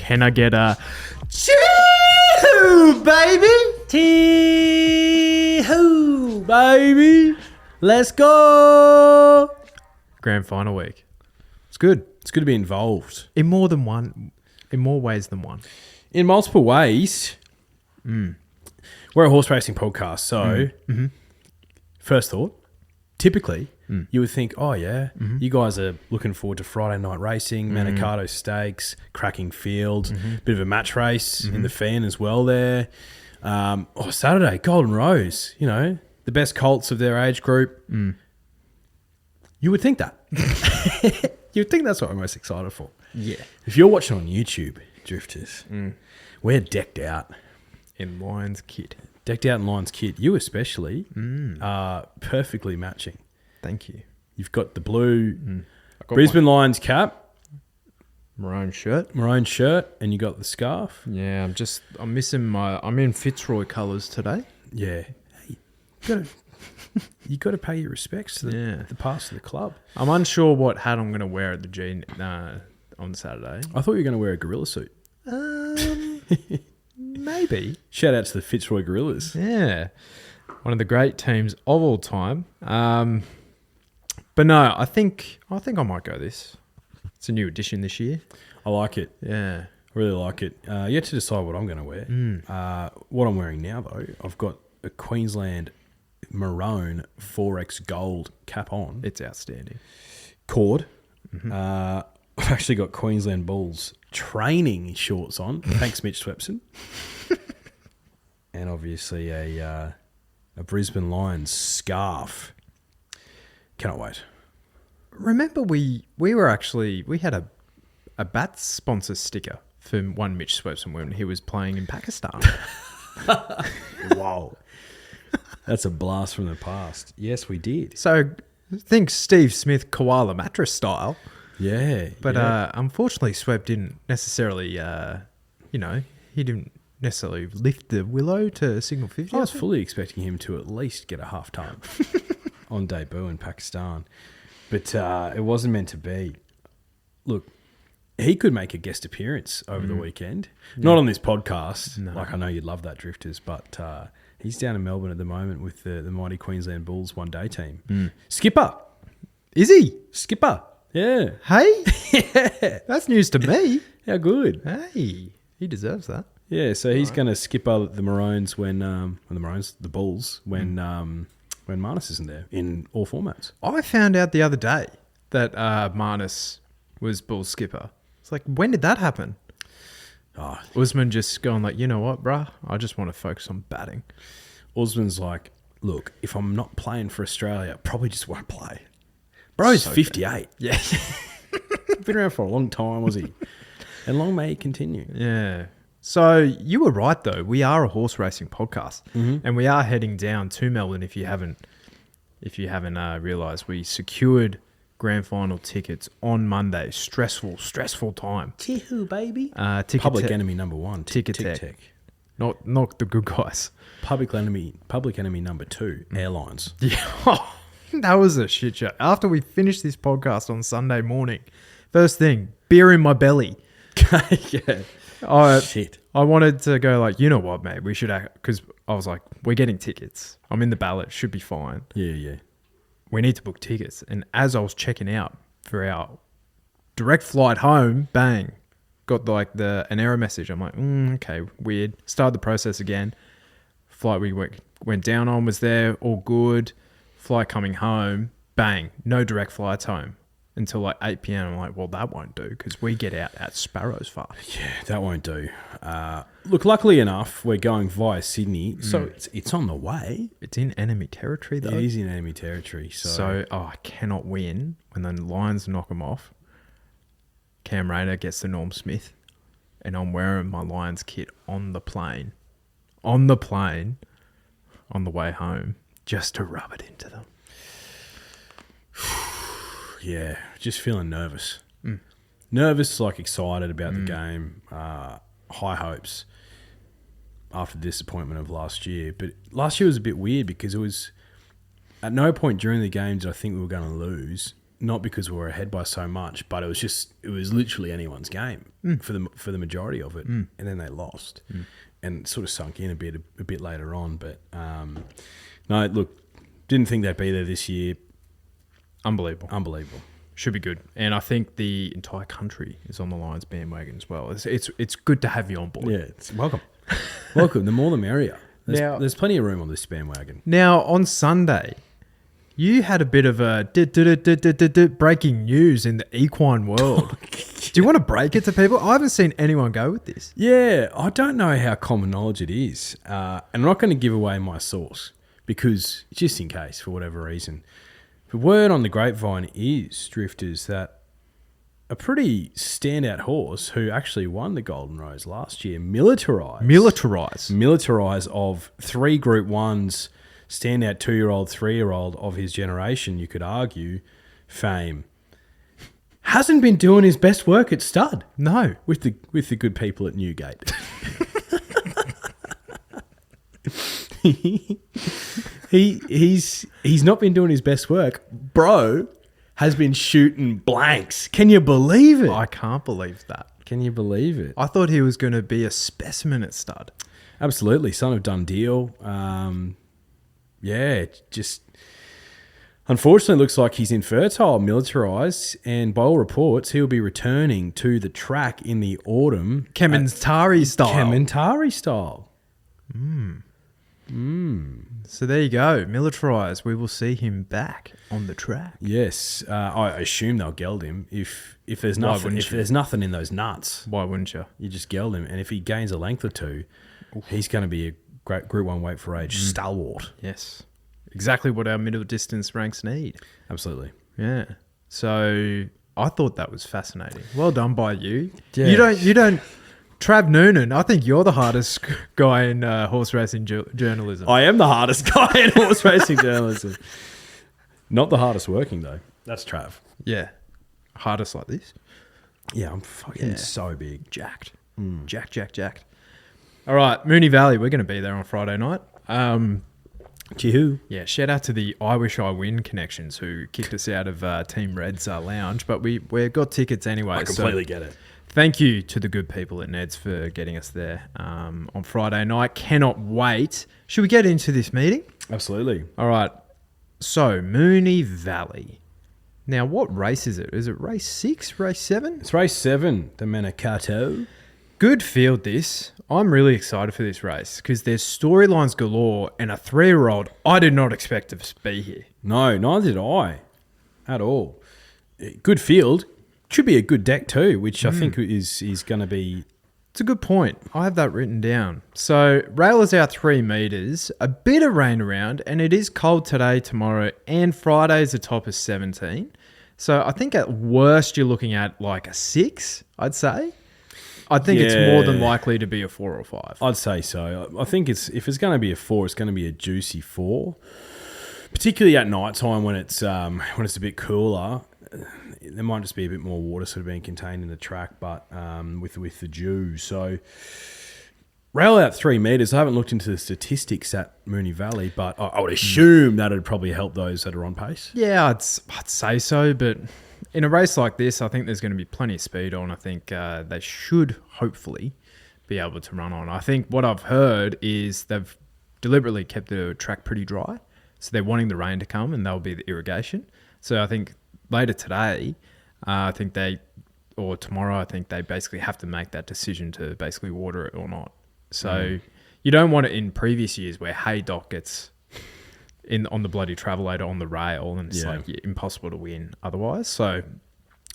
Can I get a Chee Hoo Baby? Chee Hoo Baby. Let's go. Grand final week. It's good. It's good to be involved. In more ways than one. In multiple ways. We're a horse racing podcast, so first thought, typically you would think, oh yeah, you guys are looking forward to Friday night racing, Manikato Stakes, cracking field, bit of a match race in the Feehan as well there. Saturday, Golden Rose, the best colts of their age group. You would think that. You would think that's what we're most excited for. Yeah. If you're watching on YouTube, Drifters, we're decked out. In Lions kit. Decked out in Lions kit. You especially are perfectly matching. Thank you. You've got the blue Brisbane Lions cap, Maroon shirt, and you got the scarf. Yeah, I'm missing I'm in Fitzroy colours today. Yeah. Hey, you got to pay your respects to the past of the club. I'm unsure what hat I'm going to wear at the G on Saturday. I thought you were going to wear a gorilla suit. Maybe. Shout out to the Fitzroy Gorillas. Yeah. One of the great teams of all time. But no, I think I might go this. It's a new edition this year. I like it. Yeah. I really like it. Yet to decide what I'm going to wear. What I'm wearing now, though, I've got a Queensland maroon 4X gold cap on. It's outstanding. Cord. I've actually got Queensland Bulls training shorts on. Thanks, Mitch Swepson. And obviously a Brisbane Lions scarf. Cannot wait. Remember we had a bat sponsor sticker for one Mitch Swepson when he was playing in Pakistan. Wow. That's a blast from the past. Yes, we did. So think Steve Smith koala mattress style. Yeah. But unfortunately Swep didn't necessarily he didn't necessarily lift the willow to signal 50. I was fully expecting him to at least get a half time on debut in Pakistan. But it wasn't meant to be. Look, he could make a guest appearance over the weekend. Yeah. Not on this podcast. No. Like, I know you'd love that, Drifters, but he's down in Melbourne at the moment with the mighty Queensland Bulls one-day team. Skipper. Is he? Skipper. Yeah. Hey? Yeah. That's news to me. How good. Hey. He deserves that. Yeah, so he's going to skipper the Maroons the Bulls, when Marnus isn't there in all formats. I found out the other day that Marnus was Bulls skipper. It's like, when did that happen? Usman just going like, you know what, bruh? I just want to focus on batting. Usman's like, look, if I'm not playing for Australia, I probably just won't play. Bro's so 58. Yeah. Been around for a long time, was he? And long may he continue. Yeah. So you were right, though. We are a horse racing podcast, and we are heading down to Melbourne. If you haven't realised, we secured grand final tickets on Monday. Stressful time. Chee Hoo Baby. Public enemy number one. Tic Tac. Not the good guys. Public enemy number two. Airlines. Yeah. That was a shit show. After we finished this podcast on Sunday morning, first thing, beer in my belly. Yeah. Shit. I wanted to go like, you know what, mate, we should act, because I was like, we're getting tickets. I'm in the ballot, should be fine. Yeah. We need to book tickets. And as I was checking out for our direct flight home, bang, got like an error message. I'm like, okay, weird. Started the process again. Flight we went down on was there, all good. Flight coming home, bang, no direct flights home until like 8 p.m. I'm like, well, that won't do because we get out at Sparrows fast. Yeah, that won't do. Look, luckily enough, we're going via Sydney, so it's on the way. It's in enemy territory, though. It is in enemy territory. So I cannot win when the Lions knock them off. Cam Rayner gets the Norm Smith, and I'm wearing my Lions kit on the plane, on the way home, just to rub it into them. Yeah, just feeling nervous. Nervous, like excited about the game. High hopes after the disappointment of last year. But last year was a bit weird because it was at no point during the game did I think we were going to lose. not because we were ahead by so much, but it was literally anyone's game for the majority of it, and then they lost, and it sort of sunk in a bit later on. But no, look, didn't think they'd be there this year. Unbelievable. Should be good. And I think the entire country is on the Lions bandwagon as well. It's good to have you on board. Yeah, it's welcome. Welcome. The more the merrier. There's plenty of room on this bandwagon. Now, on Sunday, you had a bit of a breaking news in the equine world. Do you want to break it to people? I haven't seen anyone go with this. Yeah, I don't know how common knowledge it is. And I'm not going to give away my source because just in case, for whatever reason. The word on the grapevine is, Drifters, that a pretty standout horse who actually won the Golden Rose last year, Militarize of 3 Group 1s, standout 2-year-old, 3-year-old of his generation, you could argue, fame, hasn't been doing his best work at stud. No. With the good people at Newgate. He's not been doing his best work. Bro has been shooting blanks. Can you believe it? I can't believe that. Can you believe it? I thought he was going to be a specimen at stud. Absolutely. Son of Done Deal. Just unfortunately looks like he's infertile, Militarized, and by all reports, he'll be returning to the track in the autumn. Kementari style. So there you go. Militarized. We will see him back on the track. Yes. I assume they'll geld him. If there's nothing in those nuts. Why wouldn't you? You just geld him. And if he gains a length or two, he's going to be a great Group 1 weight for age stalwart. Yes. Exactly what our middle distance ranks need. Absolutely. Yeah. So I thought that was fascinating. Well done by you. Yeah. You don't Trav Noonan, I think you're the hardest guy in horse racing journalism. I am the hardest guy in horse racing journalism. Not the hardest working, though. That's Trav. Yeah. Hardest like this. Yeah, I'm fucking so big. Jacked. Jacked. All right, Moonee Valley. We're going to be there on Friday night. Chee Hoo. Yeah, shout out to the I Wish I Win connections who kicked us out of Team Red's lounge, but we've got tickets anyway. I completely get it. Thank you to the good people at Neds for getting us there on Friday night. Cannot wait. Should we get into this meeting? Absolutely. All right. So, Moonee Valley. Now, what race is it? Is it race 6, race 7? It's race 7, the Manikato. Good field, this. I'm really excited for this race because there's storylines galore and a 3-year-old I did not expect to be here. No, neither did I at all. Good field. Should be a good deck too, which I think is going to be... It's a good point. I have that written down. So, rail is out 3 metres, a bit of rain around, and it is cold today, tomorrow, and Friday's the top of 17. So, I think at worst you're looking at like a 6, I'd say. I think it's more than likely to be a 4 or 5. I'd say so. I think if it's going to be a 4, it's going to be a juicy 4, particularly at night time when it's a bit cooler. There might just be a bit more water sort of being contained in the track, but with the dew. So rail out 3 metres. I haven't looked into the statistics at Moonee Valley, but I would assume that would probably help those that are on pace. Yeah, I'd say so, but in a race like this, I think there's going to be plenty of speed on. I think they should hopefully be able to run on. I think what I've heard is they've deliberately kept the track pretty dry, so they're wanting the rain to come and that'll be the irrigation. So I think later today, tomorrow, I think they basically have to make that decision to basically water it or not. So you don't want it in previous years where Haydock gets on the bloody travelator on the rail and it's impossible to win otherwise. So,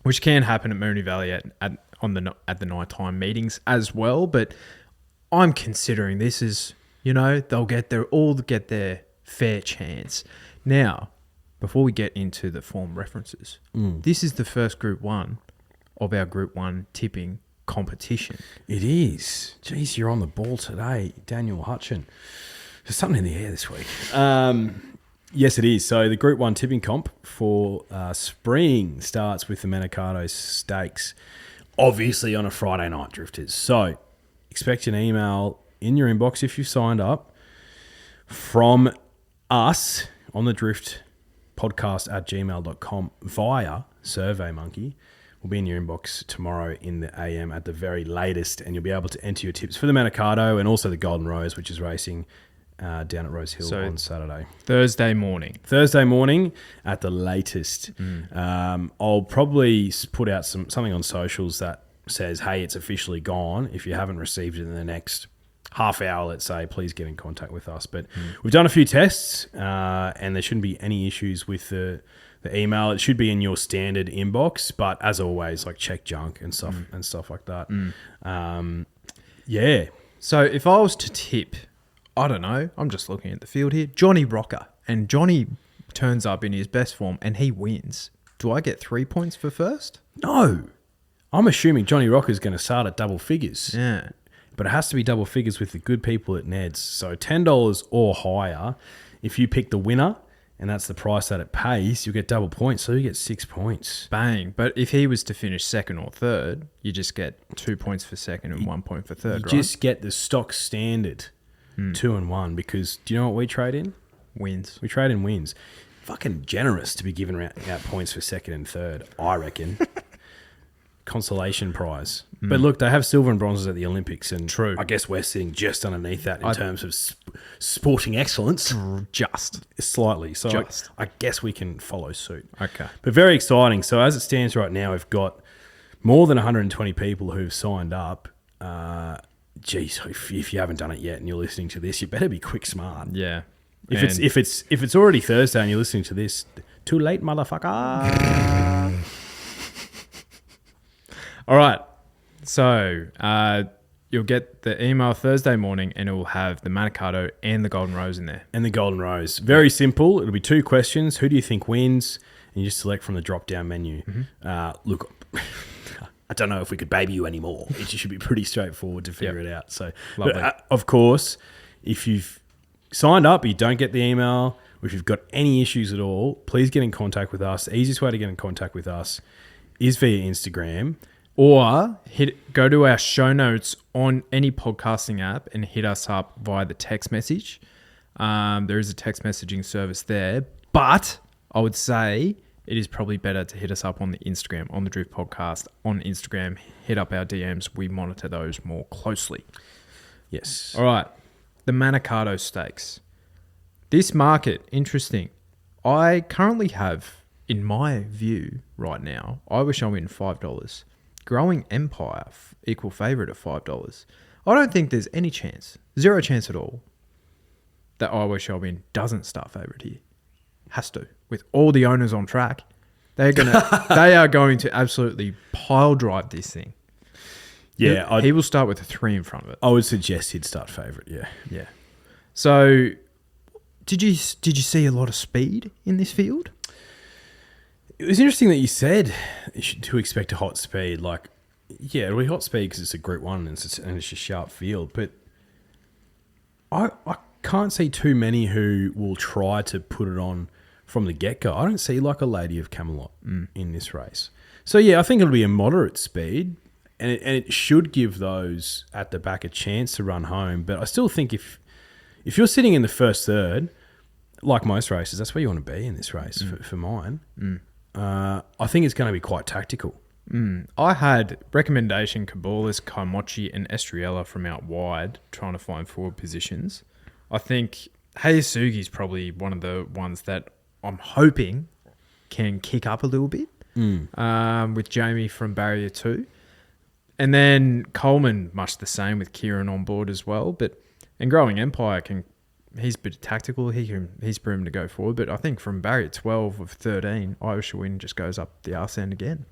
which can happen at Moonee Valley at the nighttime meetings as well. But I'm considering this as, they'll get their fair chance. Now, before we get into the form references, this is the first Group 1 of our Group 1 tipping competition. It is. Jeez, you're on the ball today, Daniel Hutchin. There's something in the air this week. Yes, it is. So the Group 1 tipping comp for spring starts with the Manikato Stakes, obviously on a Friday night, Drifters. So expect an email in your inbox if you've signed up from us on the Drift podcast@gmail.com via SurveyMonkey. Will be in your inbox tomorrow in the AM at the very latest, and you'll be able to enter your tips for the Manikato and also the Golden Rose, which is racing down at Rosehill on Saturday. Thursday morning at the latest. I'll probably put out something on socials that says, hey, it's officially gone. If you haven't received it in the next half hour, let's say, please get in contact with us. But we've done a few tests, and there shouldn't be any issues with the email. It should be in your standard inbox, but as always, like check junk and stuff like that. Yeah. So if I was to tip, I don't know, I'm just looking at the field here, Johnny Rocker, and Johnny turns up in his best form and he wins. Do I get 3 points for first? No. I'm assuming Johnny Rocker's going to start at double figures. Yeah. But it has to be double figures with the good people at Neds. So $10 or higher. If you pick the winner, and that's the price that it pays, you'll get double points. So you get 6 points. Bang. But if he was to finish second or third, you just get 2 points for second and 1 point for third, you right? just get the stock standard 2 and 1, because do you know what we trade in? Wins. We trade in wins. Fucking generous to be giving out points for second and third, I reckon. Consolation prize. But look, they have silver and bronzes at the Olympics, and True. I guess we're sitting just underneath that in terms of sporting excellence. Just. Slightly. So Just. I guess we can follow suit. Okay. But very exciting. So as it stands right now, we've got more than 120 people who've signed up. Geez, if you haven't done it yet and you're listening to this, you better be quick smart. Yeah. If it's already Thursday and you're listening to this, too late, motherfucker. All right. So you'll get the email Thursday morning and it will have the Manikato and the Golden Rose in there. And the Golden Rose. Very simple. It'll be 2 questions. Who do you think wins? And you just select from the drop-down menu. Look, I don't know if we could baby you anymore. It should be pretty straightforward to figure it out. So, but, of course, if you've signed up, you don't get the email, or if you've got any issues at all, please get in contact with us. The easiest way to get in contact with us is via Instagram. Or go to our show notes on any podcasting app and hit us up via the text message. There is a text messaging service there, but I would say it is probably better to hit us up on the Instagram, on the Drift Podcast on Instagram. Hit up our DMs. We monitor those more closely. Yes. All right. The Manikato Stakes. This market, interesting. I currently have, in my view right now, I wish I win $5. Growing Empire, equal favourite at $5. I don't think there's any chance, 0 chance at all, that I Wish I Win doesn't start favourite here. Has to. With all the owners on track, they are going to absolutely pile drive this thing. Yeah. He will start with a 3 in front of it. I would suggest he'd start favourite, yeah. Yeah. So, did you see a lot of speed in this field? It was interesting that you said to expect a hot speed. Like, yeah, it'll be hot speed because it's a Group 1 and it's a sharp field. But I can't see too many who will try to put it on from the get-go. I don't see like a Lady of Camelot in this race. So, yeah, I think it'll be a moderate speed. And it should give those at the back a chance to run home. But I still think if you're sitting in the first third, like most races, that's where you want to be in this race for mine. I think it's going to be quite tactical. I had recommendation Cabolas, Kaimochi and Estriella from out wide trying to find forward positions. I think Hayasugi's probably one of the ones that I'm hoping can kick up a little bit with Jamie from Barrier 2. And then Coleman, much the same with Kieran on board as well. And Growing Empire he's a bit tactical. He's proven to go forward. But I think from Barrier 12 of 13, Irish Win just goes up the arse end again.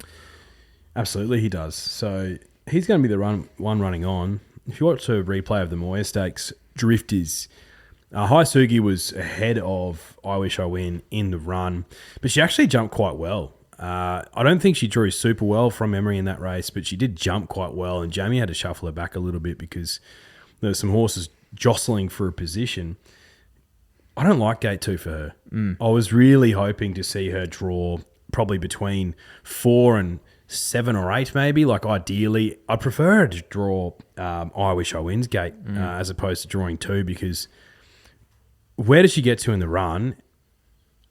Absolutely, he does. So he's going to be the one running on. If you watch a replay of the Moya Stakes, Drifters, Hayasugi was ahead of I Wish I Win in the run. But she actually jumped quite well. I don't think she drew super well from memory in that race, but she did jump quite well. And Jamie had to shuffle her back a little bit because there were some horses jostling for a position. I don't like gate 2 for her. I was really hoping to see her draw probably between 4 and 7 or 8 maybe. Like ideally, I prefer her to draw I Wish I Win's gate as opposed to drawing 2, because where does she get to in the run?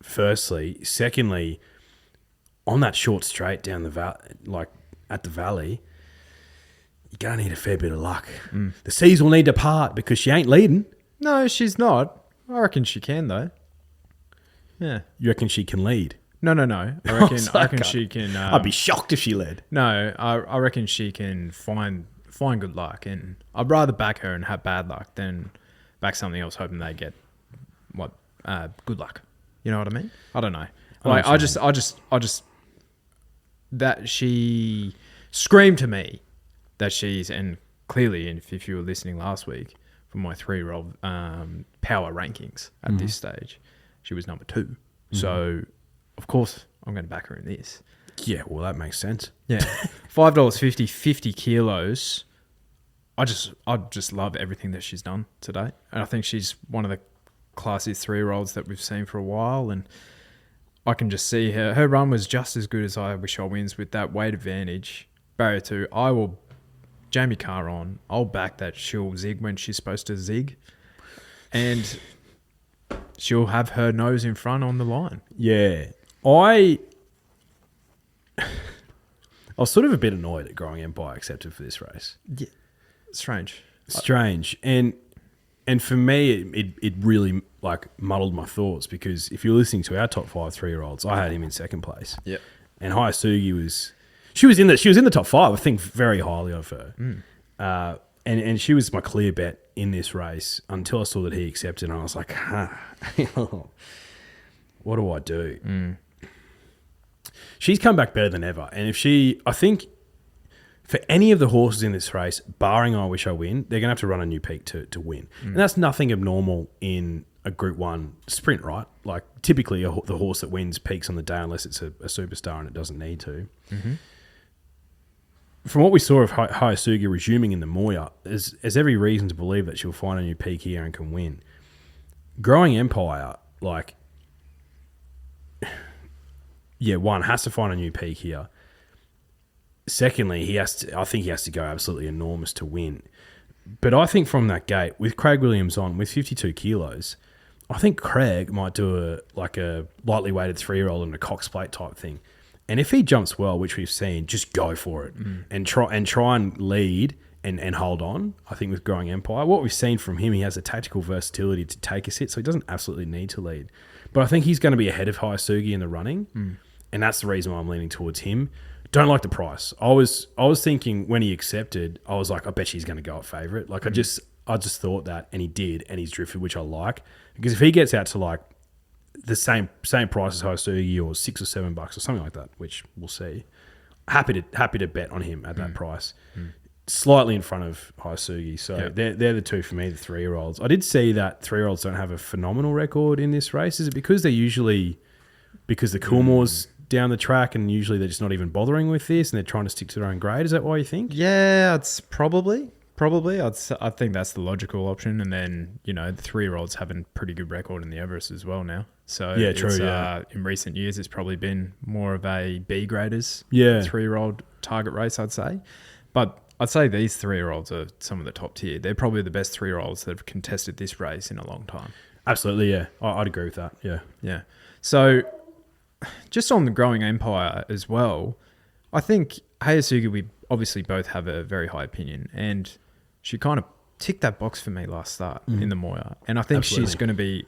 firstly. Secondly, on that short straight down the at the valley, you're going to need a fair bit of luck. The seas will need to part because she ain't leading. No, she's not. I reckon she can, though. Yeah. You reckon she can lead? No. I reckon she can... I'd be shocked if she led. No, I reckon she can find good luck. And I'd rather back her and have bad luck than back something else hoping they get, good luck. You know what I mean? I don't know. Like, I just... That she screamed to me that she's... And clearly, if you were listening last week, for my 3-year-old power rankings at this stage, she was number 2. So, of course, I'm going to back her in this. Yeah, well, that makes sense. Yeah. $5.50, 50 kilos. I just love everything that she's done today. And I think she's one of the classiest 3-year-olds that we've seen for a while. And I can just see her run was just as good as I Wish I Wins with that weight advantage. Barrier 2, I will... Jamie Carr on. I'll back that she'll zig when she's supposed to zig. And she'll have her nose in front on the line. Yeah. I was sort of a bit annoyed at Growing Empire accepted for this race. Yeah. Strange. And for me, it really muddled my thoughts because if you're listening to our top 5 3-year-olds, I had him in second place. Yep. And Hayasugi was in the top 5. I think very highly of her. And she was my clear bet in this race until I saw that he accepted, and I was like, what do I do? She's come back better than ever. And I think for any of the horses in this race, barring I Wish I Win, they're going to have to run a new peak to win. And that's nothing abnormal in a Group 1 sprint, right? Like typically the horse that wins peaks on the day unless it's a superstar and it doesn't need to. Mm-hmm. From what we saw of Hayasugi resuming in the Moya, there's every reason to believe that she'll find a new peak here and can win. Growing Empire, one, has to find a new peak here. Secondly, I think he has to go absolutely enormous to win. But I think from that gate, with Craig Williams on, with 52 kilos, I think Craig might do a lightly weighted 3-year-old and a Cox Plate type thing. And if he jumps well, which we've seen, just go for it and try and lead and hold on. I think with Growing Empire, what we've seen from him, he has the tactical versatility to take a sit, so he doesn't absolutely need to lead. But I think he's going to be ahead of Hayasugi in the running, and that's the reason why I'm leaning towards him. Don't like the price. I was thinking when he accepted, I was like, I bet she's going to go at favourite. Like I just thought that, and he did, and he's drifted, which I like, because if he gets out to the same price as Hayasugi or $6 or $7 or something like that, which we'll see. Happy to bet on him at that price. Slightly in front of Hayasugi. So they're the two for me, the 3-year-olds. I did see that 3-year-olds don't have a phenomenal record in this race. Is it because the Coolmore's down the track and usually they're just not even bothering with this and they're trying to stick to their own grade? Is that why you think? Yeah, it's probably. I think that's the logical option. And then, the 3-year-olds have a pretty good record in the Everest as well now. So yeah, true. Yeah. In recent years, it's probably been more of a B graders 3-year-old target race, I'd say. But I'd say these 3-year-olds are some of the top tier. They're probably the best 3-year-olds that have contested this race in a long time. Absolutely, yeah. I'd agree with that, yeah. Yeah. So just on the Growing Empire as well, I think Hayasugi, we obviously both have a very high opinion, and she kind of ticked that box for me last start in the Moya. And I think she's going to be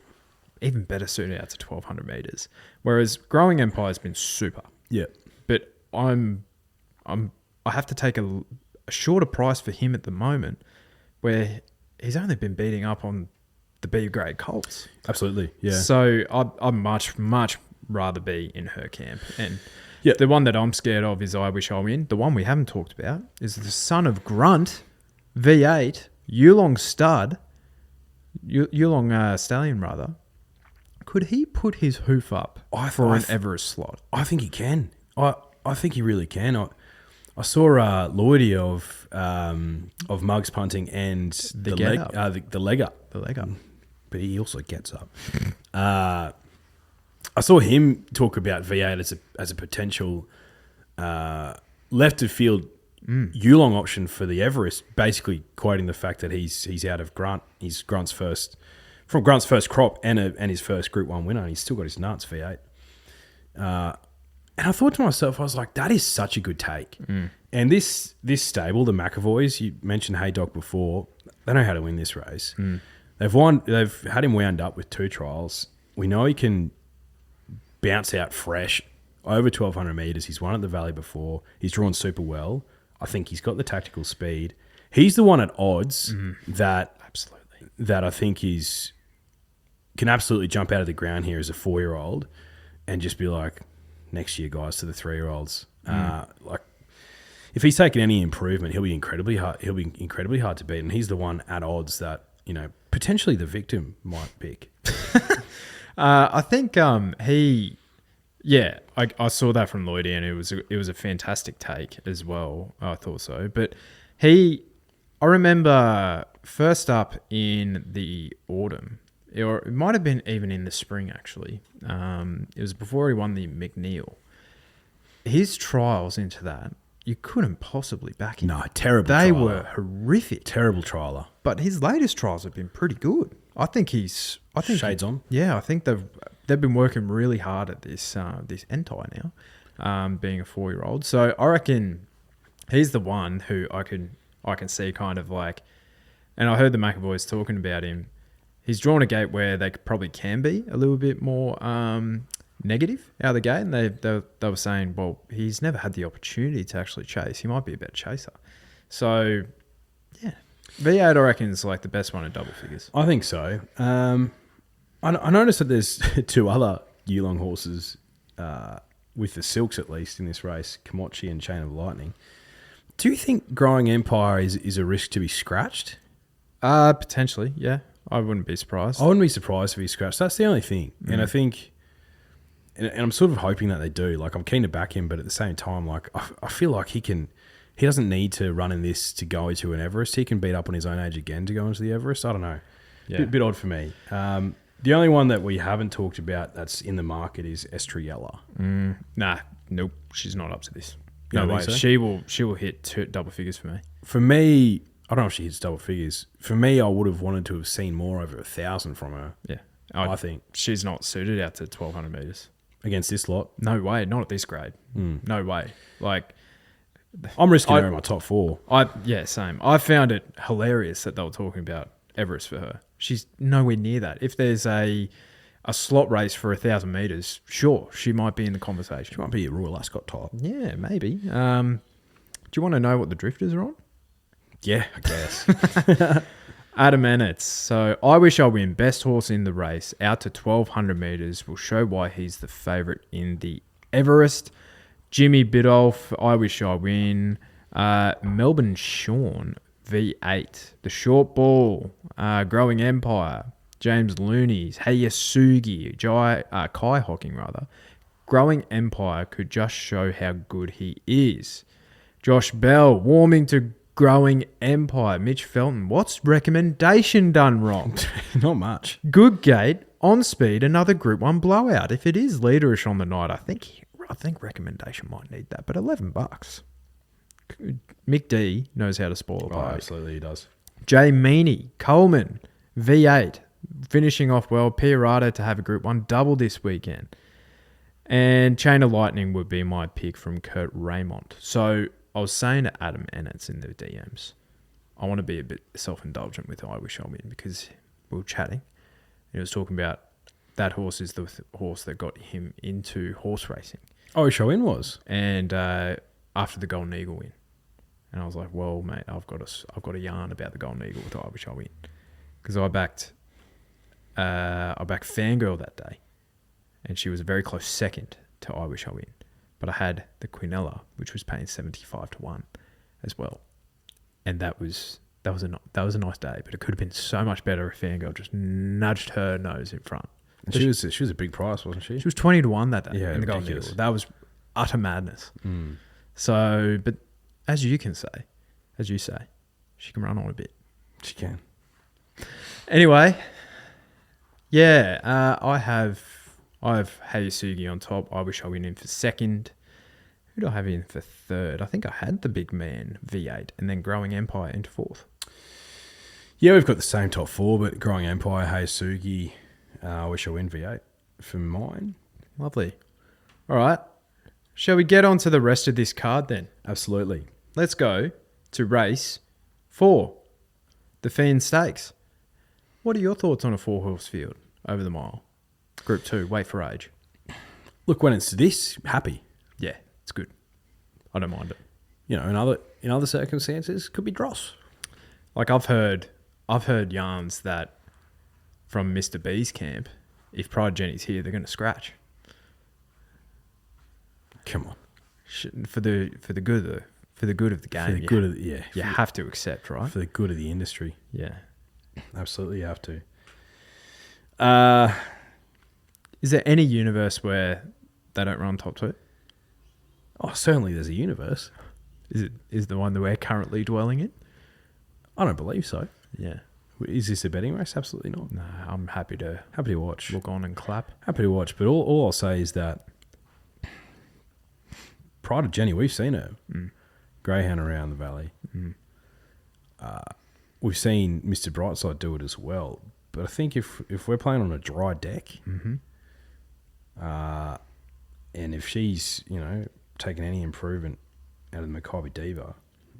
even better suited out to 1,200 metres. Whereas Growing Empire has been super. Yeah. But I have to take a shorter price for him at the moment, where he's only been beating up on the B grade colts. Absolutely, yeah. So I'd much rather be in her camp. And the one that I'm scared of is I Wish I Win. The one we haven't talked about is the son of Grunt, V8, Yulong Stud, Yulong Stallion rather. Could he put his hoof up for an Everest slot? I think he can. I think he really can. I saw Lloydie of Mugs punting and the leg up. The leg up. The leg up. But he also gets up. I saw him talk about V8 as a potential left of field Yulong option for the Everest, basically quoting the fact that he's out of Grunt. He's Grunt's first from Grunt's first crop and his first Group 1 winner. And he's still got his nuts V8. And I thought to myself, I was like, that is such a good take. And this stable, the McAvoys, you mentioned Haydock before, they know how to win this race. They've had him wound up with 2 trials. We know he can bounce out fresh over 1,200 metres. He's won at the Valley before. He's drawn super well. I think he's got the tactical speed. He's the one at odds that I think can absolutely jump out of the ground here as a 4-year-old and just be like, next year, guys, to the 3-year-olds. Like, if he's taken any improvement, he'll be incredibly hard. He'll be incredibly hard to beat, and he's the one at odds that potentially the victim might pick. I think I saw that from Lloydie, and it was a fantastic take as well. I thought so, but I remember first up in the autumn, or it might have been even in the spring actually. It was before he won the McNeil. His trials into that, you couldn't possibly back him. No, terrible. They trialer. were horrific. Terrible trialer. But his latest trials have been pretty good. I think Shades on. Yeah, I think they've been working really hard at this Entai now, being a 4-year-old. So I reckon he's the one who I can see kind of like, and I heard the McAvoys talking about him. He's drawn a gate where they probably can be a little bit more negative out of the gate, and they were saying, well, he's never had the opportunity to actually chase. He might be a better chaser. So, yeah. V8, I reckon, is like the best one at double figures. I think so. I noticed that there's 2 other Yulong horses with the silks, at least, in this race, Komochi and Chain of Lightning. Do you think Growing Empire is a risk to be scratched? Potentially, yeah. I wouldn't be surprised. I wouldn't be surprised if he's scratched. That's the only thing. And I think... And I'm sort of hoping that they do. Like, I'm keen to back him, but at the same time, like, I feel like he doesn't need to run in this to go to an Everest. He can beat up on his own age again to go into the Everest. I don't know. Yeah. Bit odd for me. The only one that we haven't talked about that's in the market is Estrella. Nope. She's not up to this. You No don't way. think so? She will hit double figures for me. For me, I don't know if she hits double figures. For me, I would have wanted to have seen more over 1,000 from her. Yeah. I think. She's not suited out to 1,200 metres. Against this lot. No way. Not at this grade. No way. Like... I'm risking her in my top 4. Same. I found it hilarious that they were talking about Everest for her. She's nowhere near that. If there's a slot race for 1,000 metres, sure, she might be in the conversation. She might be a Royal Ascot type. Yeah, maybe. Do you want to know what the drifters are on? Yeah, I guess. Adam Ennets. So I Wish I Win, best horse in the race, out to 1,200 metres, will show why he's the favourite in the Everest. Jimmy Biddulph, I Wish I Win. Melbourne Sean, V8. The Short Ball, Growing Empire. James Looney's, Hayasugi, Kai Hocking rather. Growing Empire could just show how good he is. Josh Bell, warming to Growing Empire. Mitch Felton, what's recommendation done wrong? Not much. Good gate, on speed, another Group 1 blowout. If it is leaderish on the night, I think recommendation might need that, but $11. Mick D knows how to spoil a party. Absolutely, he does. Jay Meaney, Coleman, V8, finishing off well. Pierato to have a Group 1 double this weekend. And Chain of Lightning would be my pick from Kurt Raymond. So I was saying to Adam Ennets in the DMs, I want to be a bit self-indulgent with I Wish I Win, because we were chatting. And he was talking about that horse is the horse that got him into horse racing. Oh, Showin was. And after the Golden Eagle win. And I was like, well, mate, I've got a yarn about the Golden Eagle with I Wish I Win. Because I backed Fangirl that day. And she was a very close second to I Wish I Win. But I had the Quinella, which was paying 75-1 as well. And that was a nice day, but it could have been so much better if Fangirl just nudged her nose in front. And she was a big price, wasn't she? She was 20-1 that day in the Golden ridiculous. Eagle. That was utter madness. So, but as you say, she can run on a bit. She can. Anyway, yeah, I have Hayasugi on top. I Wish I Win in for second. Who do I have in for third? I think I had the big man V8 and then Growing Empire into fourth. Yeah, we've got the same top four, but Growing Empire, Hayasugi, Wish I Win V8 for mine. Lovely. All right. Shall we get on to the rest of this card then? Absolutely. Let's go to race 4, the Feehan Stakes. What are your thoughts on a 4-horse field over the mile? Group 2, weight for age. Look, when it's this, happy. Yeah, it's good. I don't mind it. You know, in other circumstances, could be dross. Like I've heard yarns that from Mr. B's camp, if Pride Jenny's here, they're going to scratch. Come on. For the good of the game. For the good of the, yeah. You have to accept, right? For the good of the industry. Yeah. Absolutely you have to. Is there any universe where they don't run top 2? Oh, certainly there's a universe. Is the one that we're currently dwelling in? I don't believe so. Yeah. Is this a betting race? Absolutely not. No, I'm happy to watch. look on and clap. Happy to watch. But all I'll say is that prior to Jenny, we've seen her greyhound around the valley. We've seen Mr. Brightside do it as well. But I think if we're playing on a dry deck, and if she's, taking any improvement out of the Maccabi Diva,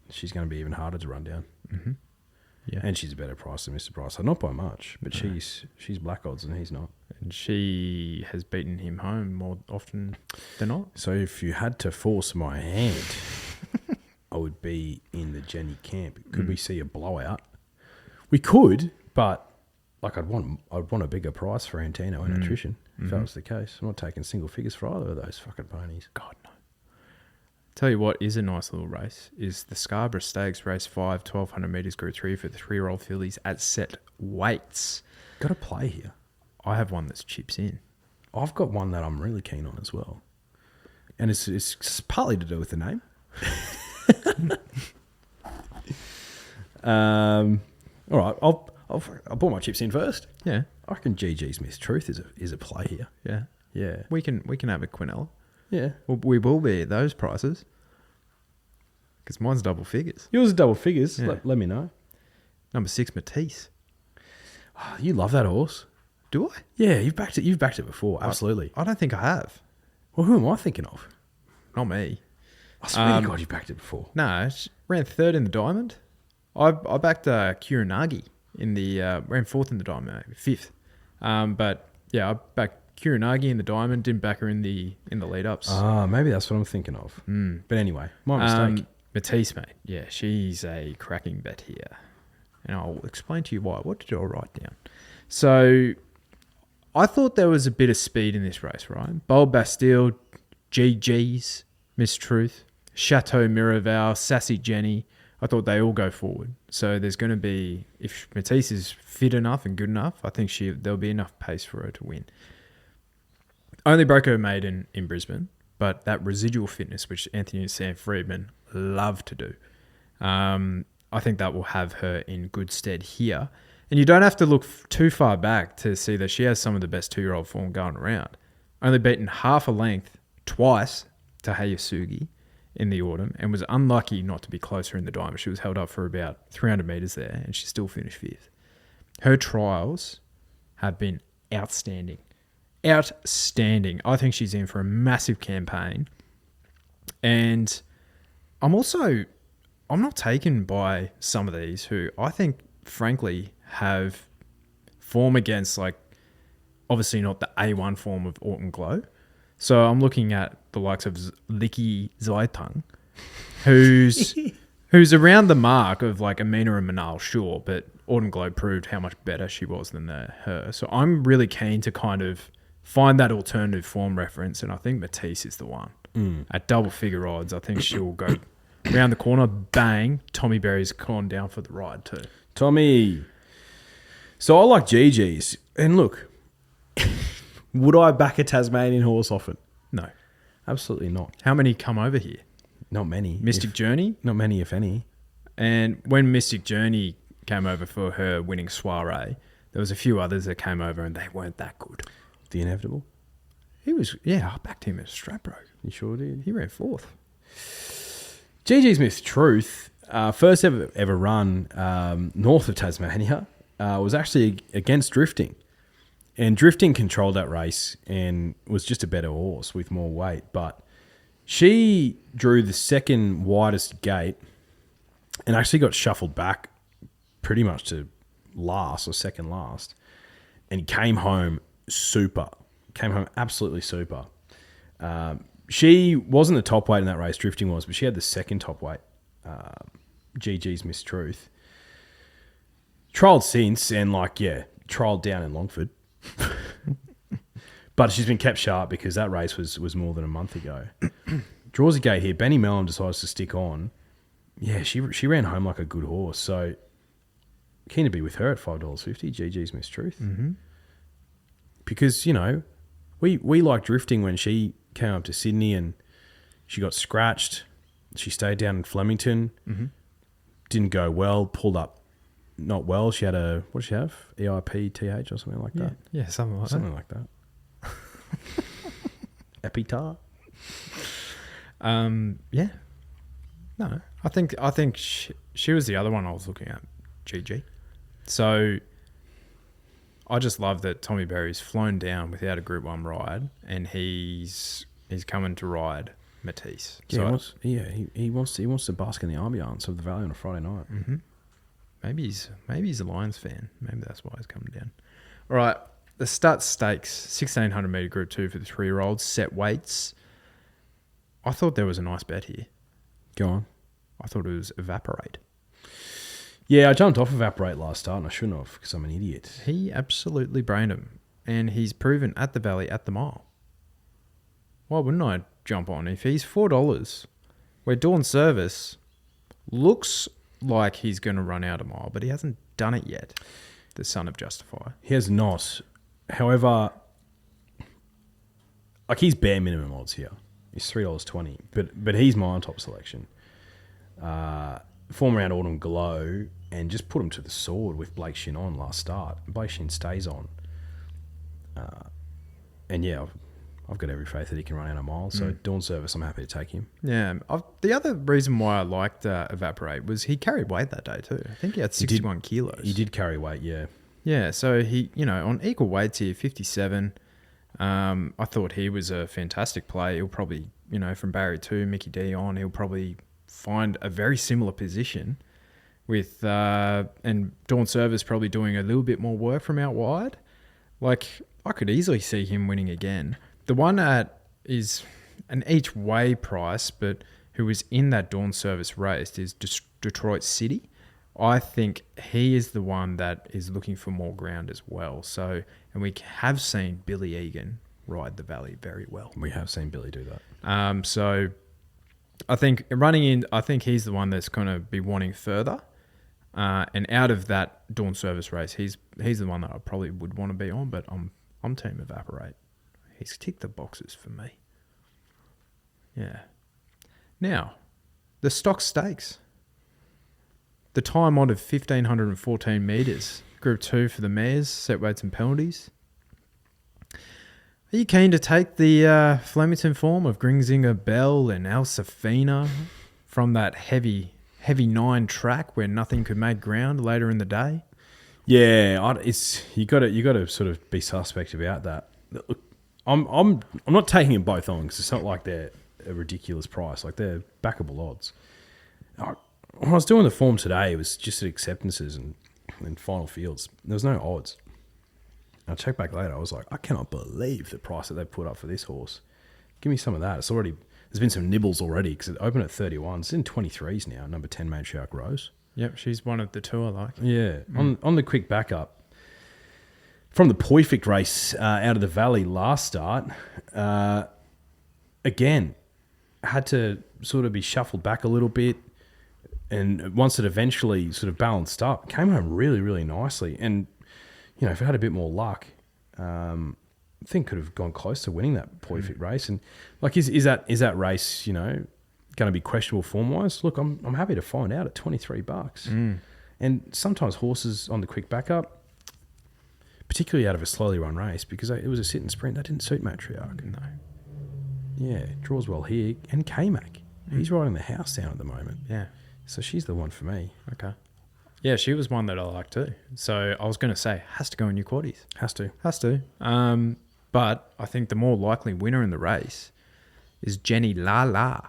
she's going to be even harder to run down. Mm-hmm. Yeah. And she's a better price than Mr. Brightside. Not by much, but she's black odds and he's not. And she has beaten him home more often than not. So if you had to force my hand, I would be in the Jenny camp. Could we see a blowout? We could, but I'd want a bigger price for Antino and Nutrition if that was the case. I'm not taking single figures for either of those fucking ponies. God, no. Tell you what is a nice little race is the Scarborough Stakes, race 5, 1,200 metres, group 3 for the 3-year-old fillies at set weights. Got to play here. I have one that's chips in. I've got one that I'm really keen on as well. And it's partly to do with the name. All right, I'll put my chips in first. Yeah. I reckon GG's Miss Truth is a play here. Yeah. Yeah. We can have a Quinella. Yeah. We will be at those prices. Because mine's double figures. Yours is double figures. Yeah. Let me know. Number 6, Matisse. Oh, you love that horse. Do I? Yeah, you've backed it before. Absolutely. I don't think I have. Well, who am I thinking of? Not me. I swear to God, you've backed it before. No, she ran 3rd in the Diamond. I backed Kuranagi in the ran 4th in the Diamond, maybe 5th. But yeah, I backed Kuranagi in the Diamond. Didn't back her in the lead ups. Ah, maybe that's what I'm thinking of. But anyway, my mistake. Matisse, mate. Yeah, she's a cracking bet here, and I'll explain to you why. What did I write down? So, I thought there was a bit of speed in this race, right? Bold Bastille, GG's, Miss Truth, Chateau Miraval, Sassy Jenny. I thought they all go forward. So there's going to be, if Matisse is fit enough and good enough, I think there'll be enough pace for her to win. Only broke her maiden in Brisbane, but that residual fitness, which Anthony and Sam Friedman love to do, I think that will have her in good stead here. And you don't have to look too far back to see that she has some of the best 2-year-old form going around. Only beaten half a length twice to Hayasugi in the autumn and was unlucky not to be closer in the Diamond. She was held up for about 300 metres there and she still finished 5th. Her trials have been outstanding. Outstanding. I think she's in for a massive campaign. And I'm not taken by some of these who I think, frankly, have form against, like, obviously not the A1 form of Autumn Glow. So I'm looking at the likes of Licky Zaitang, who's around the mark of like Amina and Manal, sure, but Autumn Glow proved how much better she was than her. So I'm really keen to kind of find that alternative form reference, and I think Matisse is the one. At double figure odds, I think she'll go around the corner, bang, Tommy Berry's gone down for the ride too. Tommy. So I like GG's. And look, would I back a Tasmanian horse often? No. Absolutely not. How many come over here? Not many. Mystic Journey? Not many, if any. And when Mystic Journey came over for her winning soiree, there was a few others that came over and they weren't that good. The Inevitable? I backed him at Stradbroke. You sure did? He ran 4th. GG Smith's Truth. First ever run north of Tasmania was actually against Drifting. And Drifting controlled that race and was just a better horse with more weight. But she drew the second widest gate and actually got shuffled back pretty much to last or second last. And came home super. Came home absolutely super. She wasn't the top weight in that race, Drifting was, but she had the second top weight. GG's Miss Truth. Trialled since and trialled down in Longford. But she's been kept sharp because that race was more than a month ago. Draws a gate here. Benny Mellon decides to stick on. Yeah, she ran home like a good horse. So keen to be with her at $5.50. GG's Miss Truth. Mm-hmm. Because, we liked Drifting when she came up to Sydney and she got scratched. She stayed down in Flemington. Mm-hmm. Didn't go well. Pulled up not well. She had what did she have? EIPTH or something like that? Yeah, something like that. Epitar. Yeah. No, I think she was the other one I was looking at. GG. So I just love that Tommy Berry's flown down without a Group 1 ride, and he's coming to ride Matisse. Yeah, so he wants to bask in the ambiance of the Valley on a Friday night. Mm-hmm. Maybe he's a Lions fan. Maybe that's why he's coming down. All right, the Stutt Stakes, 1600 metre Group 2 for the 3-year-olds, set weights. I thought there was a nice bet here. Go on. I thought it was Evaporate. Yeah, I jumped off Evaporate last start and I shouldn't have because I'm an idiot. He absolutely brained him, and he's proven at the Valley at the mile. Why wouldn't I jump on? If he's $4, where Dawn Service looks like he's going to run out a mile, but he hasn't done it yet, the son of Justify. He has not. However, he's bare minimum odds here. He's $3.20, but he's my on-top selection. Form around Autumn Glow and just put him to the sword with Blake Shin on last start. Blake Shin stays on. And yeah, I've got every faith that he can run out a mile. So Dawn Service, I'm happy to take him. Yeah. The other reason why I liked Evaporate was he carried weight that day too. I think he had 61 kilos. He did carry weight, yeah. Yeah, so he, on equal weights here, 57. I thought he was a fantastic play. He'll probably, from barrier 2, Mickey D on, he'll probably find a very similar position with, and Dawn Service probably doing a little bit more work from out wide. I could easily see him winning again. The one that is an each way price, but who was in that Dawn Service race is Detroit City. I think he is the one that is looking for more ground as well. So, and we have seen Billy Egan ride the Valley very well. We have seen Billy do that. So I think running in, I think he's the one that's going to be wanting further. And out of that Dawn Service race, he's the one that I probably would want to be on, but I'm team Evaporate. He's ticked the boxes for me. Yeah. Now, the stock stakes. The time on of 1,514 metres. Group 2 for the mares, set weights and penalties. Are you keen to take the Flemington form of Gringzinger Bell and Alsafina from that heavy 9 track where nothing could make ground later in the day? Yeah, you got to sort of be suspect about that. Look, I'm not taking them both on because it's not like they're a ridiculous price. Like they're backable odds. When I was doing the form today, it was just at acceptances and final fields. There was no odds. I checked back later. I was like, I cannot believe the price that they put up for this horse. Give me some of that. There's been some nibbles already because it opened at 31. It's in 23s now. Number 10, Matriarch Rose. Yep, she's one of the two I like. Yeah, on the quick backup from the Perfect race out of the Valley last start. Again, had to sort of be shuffled back a little bit. And once it eventually sort of balanced up, came home really, really nicely. And, if it had a bit more luck, I think could have gone close to winning that Perfect race. And is that race, going to be questionable form-wise? Look, I'm happy to find out at $23. And sometimes horses on the quick backup, particularly out of a slowly run race, because it was a sit and sprint, that didn't suit Matriarch. No. Yeah, draws well here. And K-Mac, he's riding the house down at the moment. Yeah. So she's the one for me. Okay. Yeah, she was one that I like too. So I was going to say, has to go in your quaddies. Has to. Has to. But I think the more likely winner in the race is Jenny La La.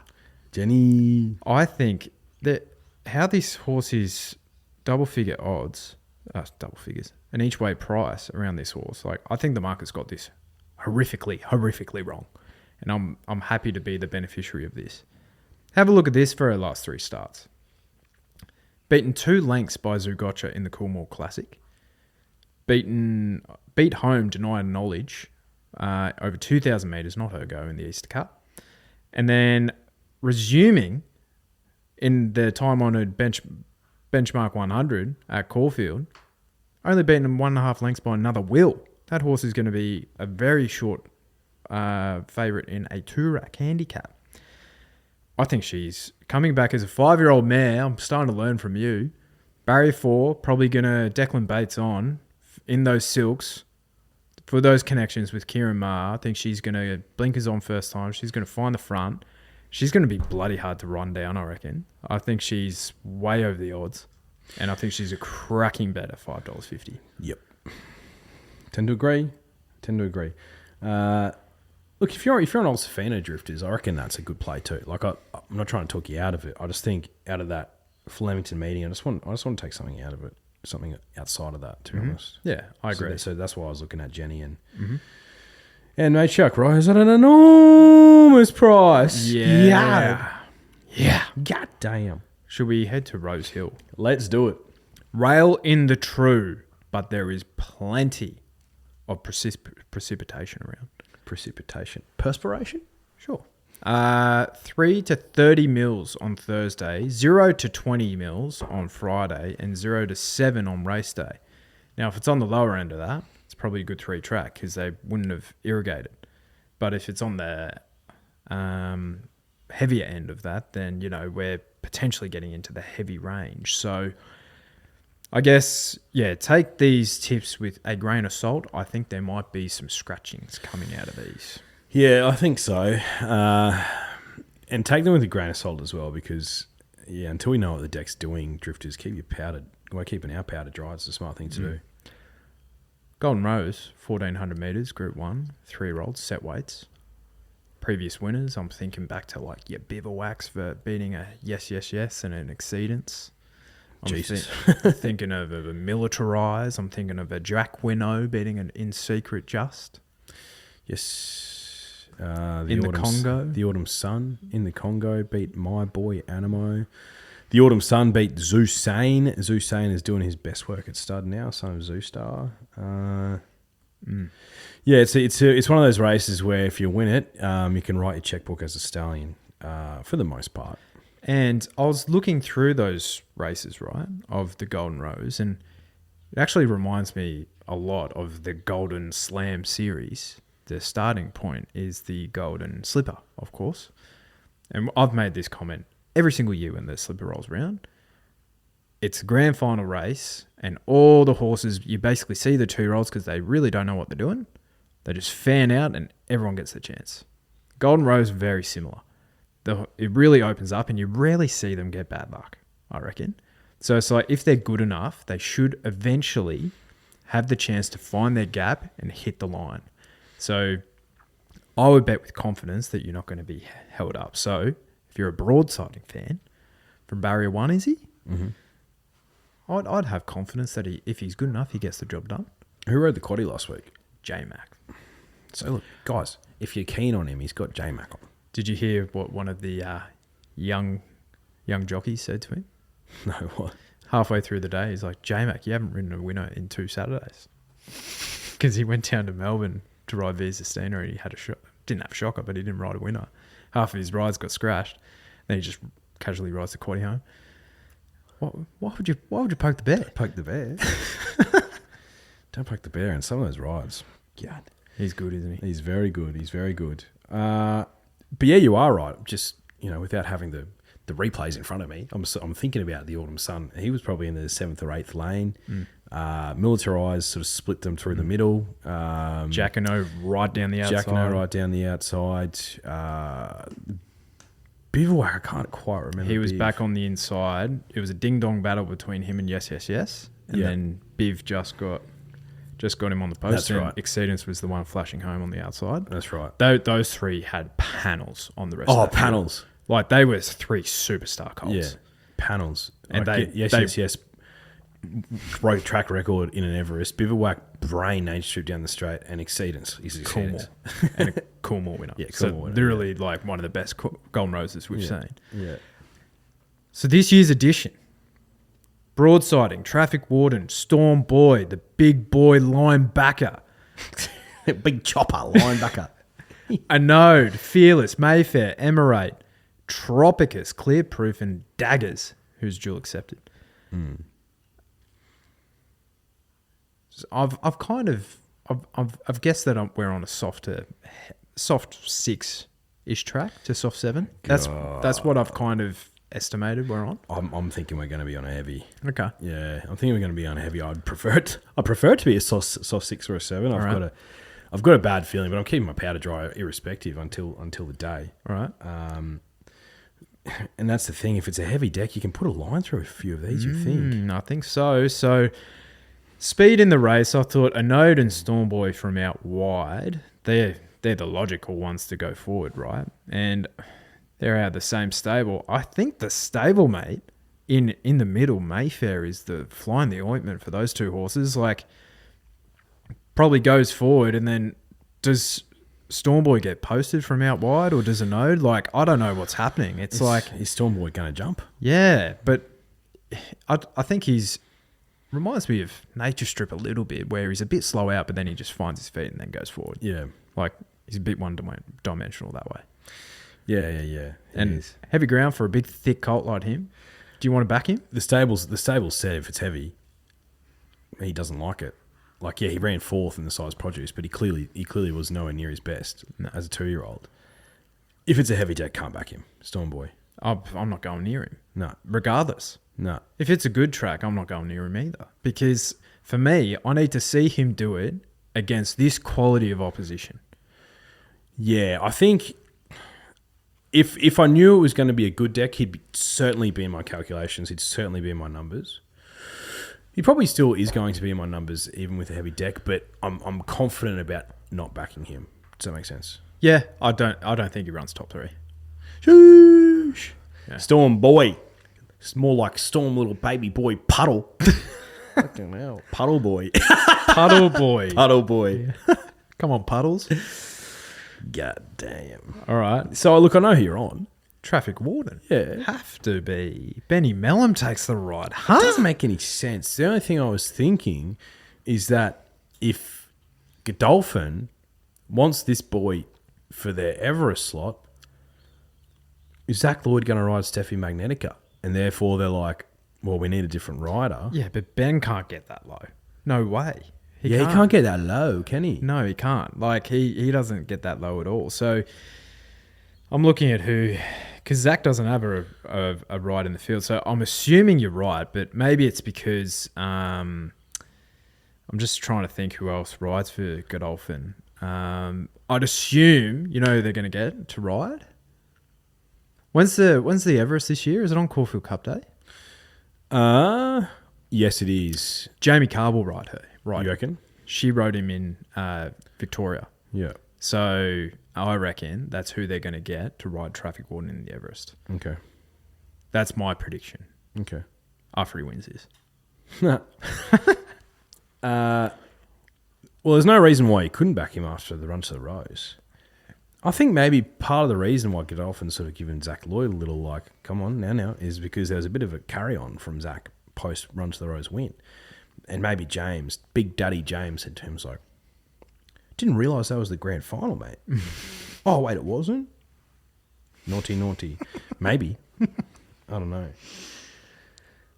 Jenny. I think that how this horse is double figures, an each way price around this horse. Like, I think the market's got this horrifically wrong. And I'm happy to be the beneficiary of this. Have a look at this for her last 3 starts. Beaten 2 lengths by Zougotcha in the Coolmore Classic. Beat home Denied Knowledge over 2,000 metres, not her go, in the Easter Cup. And then resuming in the time-honoured benchmark 100 at Caulfield, only beaten 1.5 lengths by Another Will. That horse is going to be a very short favourite in a 2-rack handicap. I think she's coming back as a 5-year-old mare. I'm starting to learn from you. Barrier 4, probably going to Declan Bates on in those silks for those connections with Kieran Maher. I think she's going to blinkers on first time. She's going to find the front. She's going to be bloody hard to run down, I reckon. I think she's way over the odds. And I think she's a cracking bet at $5.50. Yep. Tend to agree. Look, if you're an old Safina drifters, I reckon that's a good play too. Like, I'm not trying to talk you out of it. I just think out of that Flemington meeting, I just want to take something out of it, something outside of that. To be honest, Yeah, I agree. So that's why I was looking at Jenny and mate Chuck Rose at an enormous price. Yeah. God damn. Should we head to Rosehill? Let's do it. Rail in the true, but there is plenty of precipitation around. Perspiration? Sure. 3 to 30 mils on Thursday, 0 to 20 mils on Friday, and 0 to 7 on race day. Now, if it's on the lower end of that, it's probably a good 3-track because they wouldn't have irrigated. But if it's on the heavier end of that, then, we're potentially getting into the heavy range. So I guess, take these tips with a grain of salt. I think there might be some scratchings coming out of these. Yeah, I think so. And take them with a grain of salt as well because, until we know what the deck's doing, drifters, keep your powder. We're keeping our powder dry. It's a smart thing to do. Golden Rose, 1,400 metres, Group 1, 3-year-olds, set weights. Previous winners, I'm thinking back to like your Bivouacs for beating a Yes and an Exceedance. I'm thinking of a Militarize. I'm thinking of a Jack Winnow beating an In Secret Just. Yes. The Congo. The Autumn Sun in the Congo beat My Boy Animo. The Autumn Sun beat Zusane. Zusane is doing his best work at stud now, son of Zoustar. Yeah, it's one of those races where if you win it, you can write your checkbook as a stallion for the most part. And I was looking through those races, right, of the Golden Rose, and it actually reminds me a lot of the Golden Slam series. The starting point is the Golden Slipper, of course. And I've made this comment every single year when the Slipper rolls around. It's a grand final race, and all the horses, you basically see the 2-year-olds because they really don't know what they're doing. They just fan out, and everyone gets the chance. Golden Rose, very similar. It really opens up and you rarely see them get bad luck, I reckon. So it's like if they're good enough, they should eventually have the chance to find their gap and hit the line. So I would bet with confidence that you're not going to be held up. So if you're a broadsiding fan from Barrier 1, is he? Mm-hmm. I'd have confidence that if he's good enough, he gets the job done. Who rode the quaddie last week? J-Mac. So look, guys, if you're keen on him, he's got J-Mac on. Did you hear what one of the young jockeys said to him? No, what? Halfway through the day, he's like, J-Mac, you haven't ridden a winner in 2 Saturdays. Because he went down to Melbourne to ride Visa Stina and he had didn't have a shocker, but he didn't ride a winner. Half of his rides got scratched. Then he just casually rides the quaddie home. Why would you poke the bear? Poke the bear? Don't poke the bear in some of those rides. God. He's good, isn't he? He's very good. But yeah, you are right. Just, without having the replays in front of me, I'm thinking about the Autumn Sun. He was probably in the 7th or 8th lane. Militarized sort of split them through the middle. Jackano right down the outside. Bivouac, I can't quite remember. He was Biv. back on the inside. It was a ding-dong battle between him and Yes, Yes, Yes. And Yeah. then Biv just got him on the post. That's and right. Exceedance was the one flashing home on the outside. That's right. Those three had panels on the rest of Oh, that field. panels. Like, they were three superstar colts. Yeah, panels. And Like, they- yes. Broke track record in an Everest. Bivouac brain age trip down the straight, and Exceedance is Exceedance. And a Coolmore winner. Yeah, so Coolmore winner, literally like one of the best Golden Roses we've seen. Yeah. So this year's edition, broadsiding, traffic warden, Storm Boy, the big boy linebacker, Big chopper, linebacker. Anode, Fearless, Mayfair, Emirate, Tropicus, Clearproof, and Daggers, who's dual accepted. So I've guessed that we're on a soft 6-ish track to soft 7. That's what I've kind of estimated we're on. I'm thinking we're going to be on a heavy. Okay. Yeah, I'm thinking we're going to be on a heavy. I prefer it to be a soft 6 or a 7. I've got a bad feeling, but I'm keeping my powder dry irrespective until the day. All right. And that's the thing. If it's a heavy deck, you can put a line through a few of these. You think? I think so. So, speed in the race, I thought Anode and Stormboy from out wide, they're the logical ones to go forward, right? And they're out of the same stable. I think the stablemate in the middle, Mayfair, is the flying the ointment for those two horses. Like, probably goes forward, and then does Stormboy get posted from out wide, or does Anode? Like, I don't know what's happening. It's like, is Stormboy going to jump? yeah, but I think reminds me of Nature Strip a little bit, where he's a bit slow out, but then he just finds his feet and then goes forward. Yeah. Like, he's a bit one-dimensional that way. Yeah. And heavy ground for a big, thick colt like him. Do you want to back him? The stable's said if it's heavy, he doesn't like it. Like, yeah, he ran 4th in the size produce, but he clearly was nowhere near his best as a 2-year-old. If it's a heavy deck, can't back him. Stormboy. I'm not going near him. No. Regardless. No. If it's a good track, I'm not going near him either. Because for me, I need to see him do it against this quality of opposition. Yeah, I think if I knew it was going to be a good deck, he'd certainly be in my calculations. He'd certainly be in my numbers. He probably still is going to be in my numbers, even with a heavy deck, but I'm confident about not backing him. Does that make sense? Yeah, I don't think he runs top 3. Sheesh. Yeah. Storm Boy. It's more like Storm Little Baby Boy Puddle. Fucking hell. Puddle Boy. Puddle Boy. Puddle Boy. Come on, Puddles. God damn. All right. So, look, I know who you're on. Traffic warden. Yeah. Have to be. Benny Mellum takes the ride. Huh? It doesn't make any sense. The only thing I was thinking is that if Godolphin wants this boy for their Everest slot, is Zach Lloyd going to ride Steffi Magnetica? And therefore they're like, well, we need a different rider. Yeah, but Ben can't get that low. No way. He can't get that low, can he? No, he can't. Like, he doesn't get that low at all. So I'm looking at who... Because Zach doesn't have a ride in the field. So I'm assuming you're right, but maybe it's because... I'm just trying to think who else rides for Godolphin. I'd assume, who they're going to get to ride? When's the Everest this year? Is it on Caulfield Cup Day? Yes, it is. Jamie Carr will ride her. Right. You reckon? She rode him in Victoria. Yeah. So I reckon that's who they're going to get to ride Traffic Warden in the Everest. Okay. That's my prediction. Okay. After he wins this. Well, there's no reason why you couldn't back him after the run to the Rose. I think maybe part of the reason why Godolphin's sort of given Zach Lloyd a little like, come on, now, is because there was a bit of a carry-on from Zach post run to the Rose win. And maybe James, Big Daddy James, said to him, like, didn't realise that was the grand final, mate. Oh, wait, it wasn't? Naughty. Maybe. I don't know.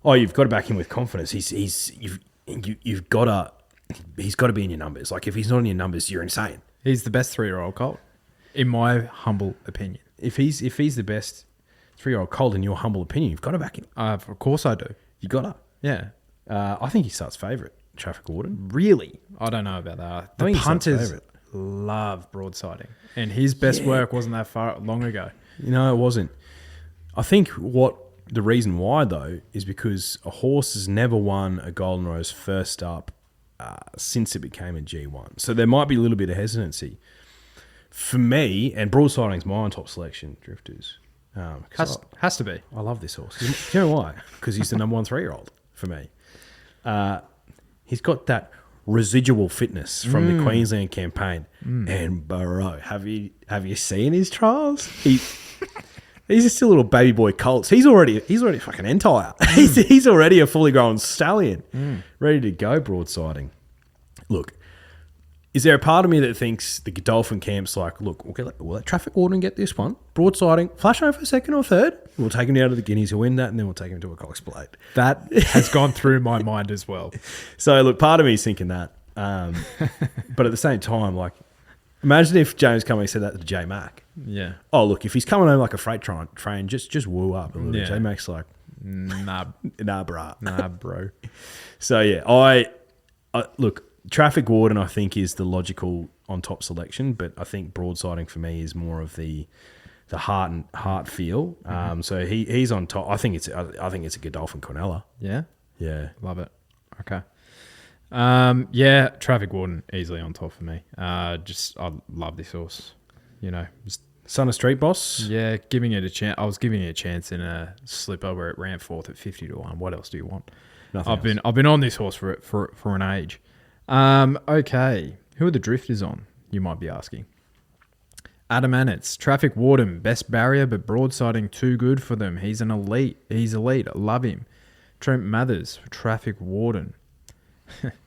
Oh, you've got to back him with confidence. He's got to be in your numbers. Like, if he's not in your numbers, you're insane. He's the best 3-year-old colt, in my humble opinion. If he's the best 3-year-old colt in your humble opinion, you've got to back him. Of course I do. You got to. Yeah. I think he starts favourite, Traffic Warden. Really? I don't know about that. The punters love broadsiding. And his best work wasn't that long ago. It wasn't. I think the reason why, though, is because a horse has never won a Golden Rose first up since it became a G1. So there might be a little bit of hesitancy. For me, and Broadsiding's my top selection, Drifters. Has to be. I love this horse. Do you know why? Because he's the number 1 3-year-old for me. He's got that residual fitness from the Queensland campaign. And bro, have you seen his trials? He's just a little baby boy colt. He's already fucking entire. He's already a fully grown stallion, ready to go broadsiding. Look, is there a part of me that thinks the Godolphin camp's like, look, we'll let Traffic Warden get this one, broadsiding, flash over for second or third. We'll take him down to the Guineas, he'll win that, and then we'll take him to a Cox Plate. That has gone through my mind as well. So look, part of me is thinking that, but at the same time, like, imagine if James Cummings said that to J Mac. Yeah. Oh, look, if he's coming home like a freight train, just woo up a little bit. J Mac's like, nah, brah. nah, bro. So yeah, I look, Traffic Warden I think is the logical on top selection, but I think broadsiding for me is more of the heart feel. So he's on top. I think it's a Godolphin Cornella. Yeah. Yeah, Love it. Okay. Yeah, Traffic Warden easily on top for me. I love this horse. You know, Son of Street Boss. yeah, giving it a chance. I was giving it a chance in a slipper where it ran 4th at 50-1. What else do you want? Nothing I've been on this horse for an age. Okay, who are the drifters on? You might be asking. Adam Annetts, Traffic Warden, best barrier, but broadsiding too good for them. He's an elite. He's elite. I love him. Trent Mathers, Traffic Warden.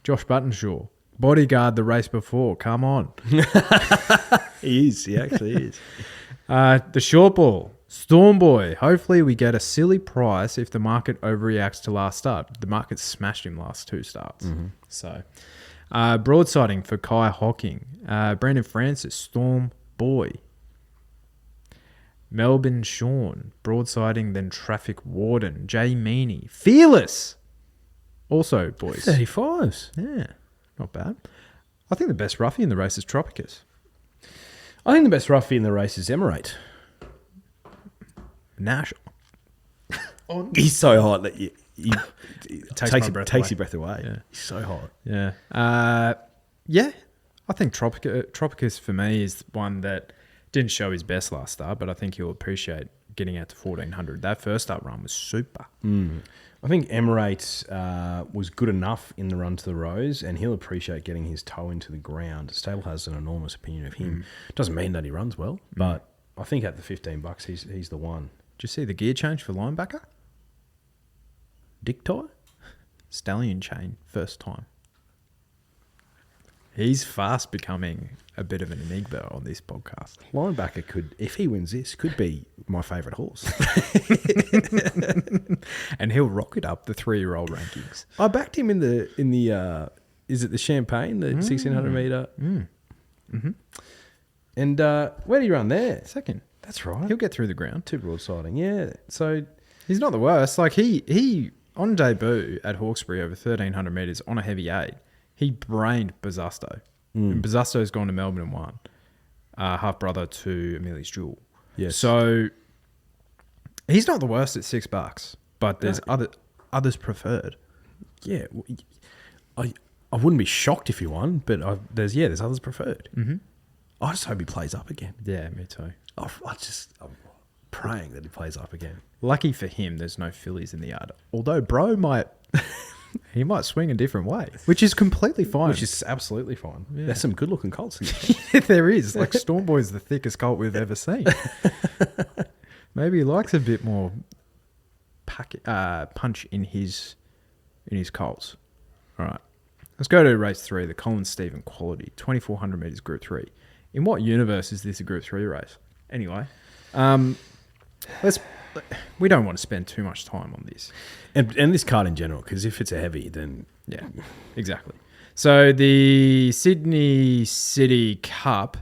Josh Buttonshaw, bodyguard the race before. Come on. He is. He actually is. The short ball, Storm Boy. Hopefully we get a silly price if the market overreacts to last start. The market smashed him last 2 starts. So, broadsiding for Kai Hocking. Brandon Francis, Storm Boy. Melbourne Sean, broadsiding, then Traffic Warden. Jay Meaney, Fearless. Also, boys. 35s. Yeah, not bad. I think the best roughie in the race is Tropicus. I think the best roughie in the race is Emirate. Nash. He's so hot that he takes my your breath breath away. Yeah. He's so hot. Yeah. Yeah, I think Tropicus for me is one that didn't show his best last start, but I think he'll appreciate getting out to 1400. That first start run was super. I think Emirate was good enough in the run to the Rose, and he'll appreciate getting his toe into the ground. Stable has an enormous opinion of him. Doesn't mean that he runs well, but I think at the $15, he's the one. Did you see the gear change for linebacker? Dick tie? Stallion chain, first time. He's fast becoming a bit of an enigma on this podcast. Linebacker could, if he wins this, could be my favourite horse. And he'll rocket up the 3-year-old rankings. I backed him in the is it the Champagne, the 1600 metre? And where did he run there? Second. That's right. He'll get through the ground. 2 broadsiding, yeah. So He's not the worst. Like he on debut at Hawkesbury over 1,300 metres on a heavy 8, he brained Bazzusto. And Bazzusto's gone to Melbourne and won. Half brother to Amelia's Jewel. yes. So he's not the worst at $6, but there's others preferred. Yeah, I wouldn't be shocked if he won, but there's others preferred. I just hope he plays up again. Yeah, me too. I'm praying that he plays up again. Lucky for him, there's no fillies in the yard. Although Bro might, he might swing a different way, which is completely fine. Which is absolutely fine. Yeah. There's some good-looking colts in Yeah, there is. Like Storm Boy's the thickest colt we've ever seen. Maybe he likes a bit more punch in his colts. All right. Let's go to race 3, the Colin Stephen Quality, 2,400 metres Group 3. In what universe is this a Group 3 race? Anyway, we don't want to spend too much time on this. And this card in general, because if it's a heavy, then... Yeah, exactly. So the Sydney City Cup,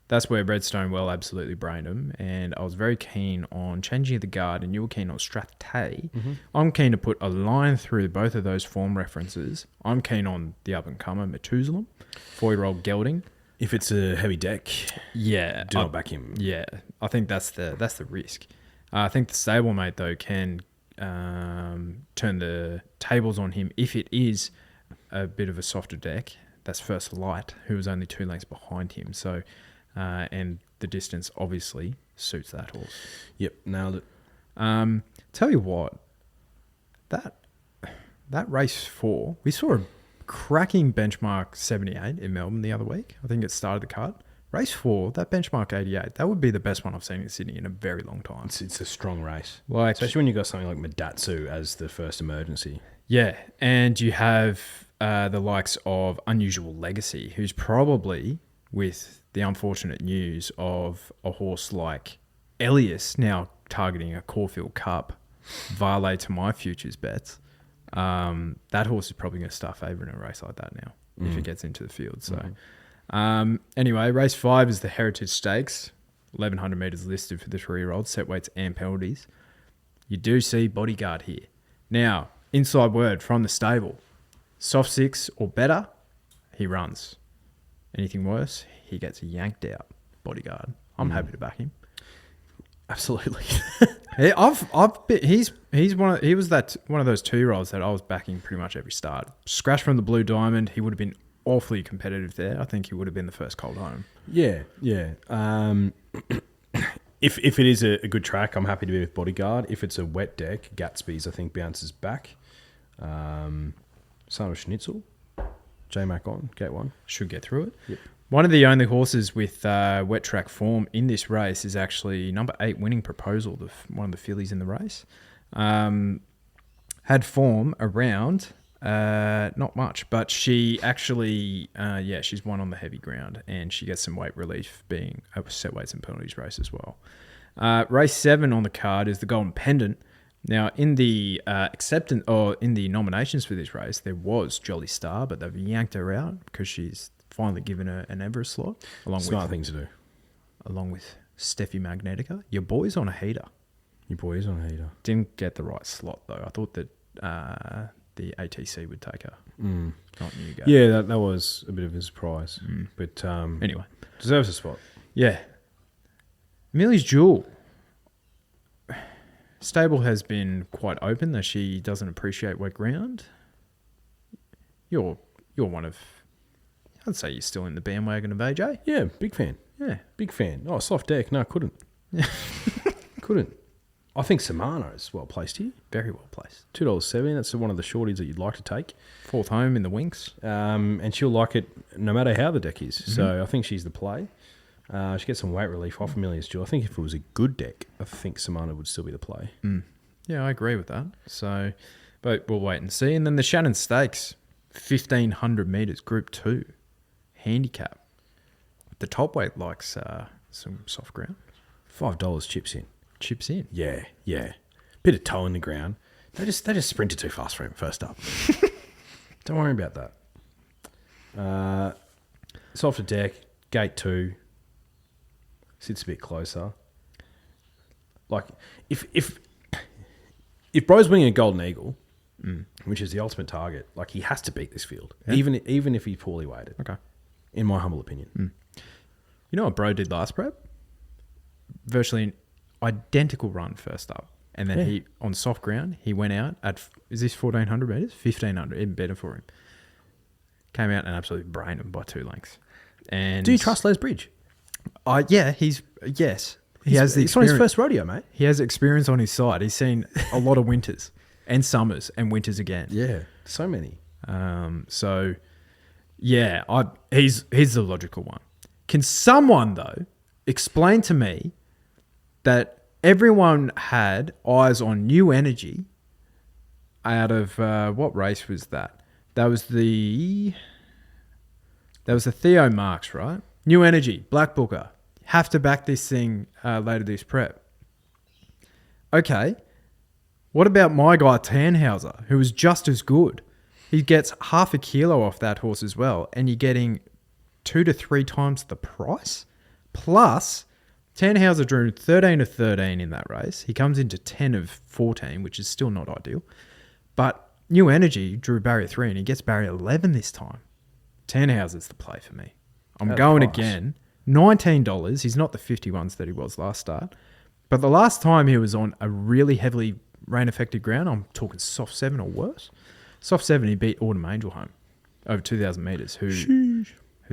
that's where Redstone Well absolutely brained him. And I was very keen on changing the guard, and you were keen on Strathtay. I'm keen to put a line through both of those form references. I'm keen on the up-and-comer Methuselah, 4-year-old gelding. If it's a heavy deck, Yeah. do not back him. Yeah, I think that's the risk. I think the stablemate, though, can turn the tables on him if it is a bit of a softer deck. That's First Light, who was only 2 lengths behind him. So, and the distance obviously suits that horse. Yep, nailed it. Tell you what, that race 4, we saw a cracking benchmark 78 in Melbourne the other week. I think it started the card. Race 4, that benchmark 88, that would be the best one I've seen in Sydney in a very long time. It's a strong race. Like, especially when you've got something like Madatsu as the first emergency. Yeah, and you have the likes of Unusual Legacy, who's probably, with the unfortunate news of a horse like Elias now targeting a Caulfield Cup, Varley to my futures bets, that horse is probably going to start favouring a race like that now if it gets into the field. So, anyway, race 5 is the Heritage Stakes, 1,100 metres listed for the 3-year-olds, set weights and penalties. You do see Bodyguard here. Now, inside word from the stable, soft 6 or better, he runs. Anything worse, he gets yanked out. Bodyguard. I'm happy to back him. Absolutely. He was one of those 2-year-olds that I was backing pretty much every start. Scratch from the Blue Diamond, he would have been awfully competitive there. I think he would have been the first cold home. Yeah. If it is a good track, I'm happy to be with Bodyguard. If it's a wet deck, Gatsby's I think bounces back. Son of Schnitzel, J-Mac on, gate 1. Should get through it. Yep. One of the only horses with wet track form in this race is actually number 8 Winning Proposal, one of the fillies in the race. Had form around, not much, but she actually, she's won on the heavy ground and she gets some weight relief being a set weights and penalties race as well. Race 7 on the card is the Golden Pendant. Now, in the acceptance or in the nominations for this race, there was Jolly Star, but they've yanked her out because she's finally given her an Everest slot. Smart thing to do. Along with Steffi Magnetica. Your boy's on a heater. Didn't get the right slot, though. I thought that the ATC would take her. Not Newgate. Yeah, that was a bit of a surprise. But anyway. Deserves a spot. Yeah. Millie's Jewel. Stable has been quite open that she doesn't appreciate wet ground. You're one of... I'd say you're still in the bandwagon of AJ. Yeah, big fan. Yeah. Big fan. Oh, soft deck. No, couldn't. Couldn't. I think Samana is well placed here. Very well placed. $2.70. That's one of the shorties that you'd like to take. 4th home in the Winks. And she'll like it no matter how the deck is. So I think she's the play. She gets some weight relief off Amelia's Jewel. I think if it was a good deck, I think Samana would still be the play. Yeah, I agree with that. So, but we'll wait and see. And then the Shannon Stakes, 1,500 metres, Group 2, handicap. The top weight likes some soft ground. $5 chips in. Yeah. Bit of toe in the ground. They just sprinted too fast for him first up. Don't worry about that. Softer deck, gate 2. Sits a bit closer. Like if Bro's winning a Golden Eagle, which is the ultimate target, like he has to beat this field, even if he's poorly weighted. Okay, in my humble opinion. You know what Bro did last prep? Virtually an identical run first up, and then he on soft ground he went out at 1,400 meters, 1,500, even better for him. Came out and absolutely brained him by 2 lengths. And do you trust Les Bridge? He has the experience. It's not his first rodeo, mate. He has experience on his side. He's seen a lot of winters and summers and winters again. Yeah, so many. He's the logical one. Can someone though explain to me that everyone had eyes on New Energy out of what race was that? That was the Theo Marks, right? New Energy, Black Booker. Have to back this thing later this prep. Okay. What about my guy Tannhauser, who was just as good? He gets half a kilo off that horse as well, and you're getting 2 to 3 times the price. Plus, Tannhauser drew 13 of 13 in that race. He comes into 10 of 14, which is still not ideal. But New Energy drew barrier 3, and he gets barrier 11 this time. Tannhauser's the play for me. I'm going again. $19. He's not the 50 ones that he was last start. But the last time he was on a really heavily rain-affected ground, I'm talking soft 7 or worse. Soft 7, he beat Autumn Angel home over 2,000 metres, who's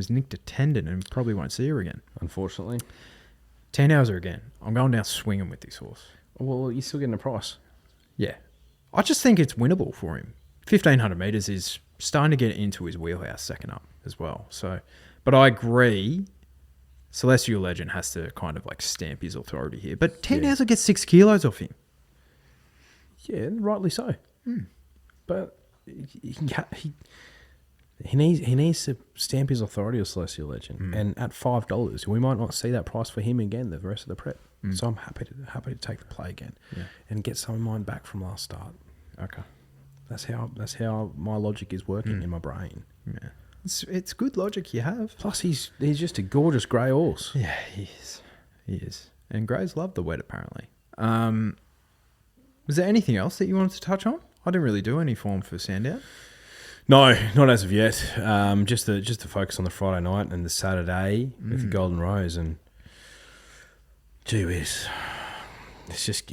nicked a tendon and probably won't see her again. Unfortunately. 10 hours again. I'm going down swinging with this horse. Well, you're still getting a price. Yeah. I just think it's winnable for him. 1,500 metres is starting to get into his wheelhouse second up as well. So, but I agree, Celestial Legend has to kind of like stamp his authority here. But 10 hours will get 6 kilos off him. Yeah, rightly so. But he needs to stamp his authority of Celestial Legend. And at $5, we might not see that price for him again the rest of the prep. So I'm happy to take the play again and get some of mine back from last start. Okay. That's how my logic is working in my brain. Yeah. It's good logic you have. Plus, he's just a gorgeous grey horse. Yeah, he is. And Greys love the wet, apparently. Was there anything else that you wanted to touch on? I didn't really do any form for Sandown. No, not as of yet. Just to focus on the Friday night and the Saturday with the Golden Rose, and gee whiz, it's just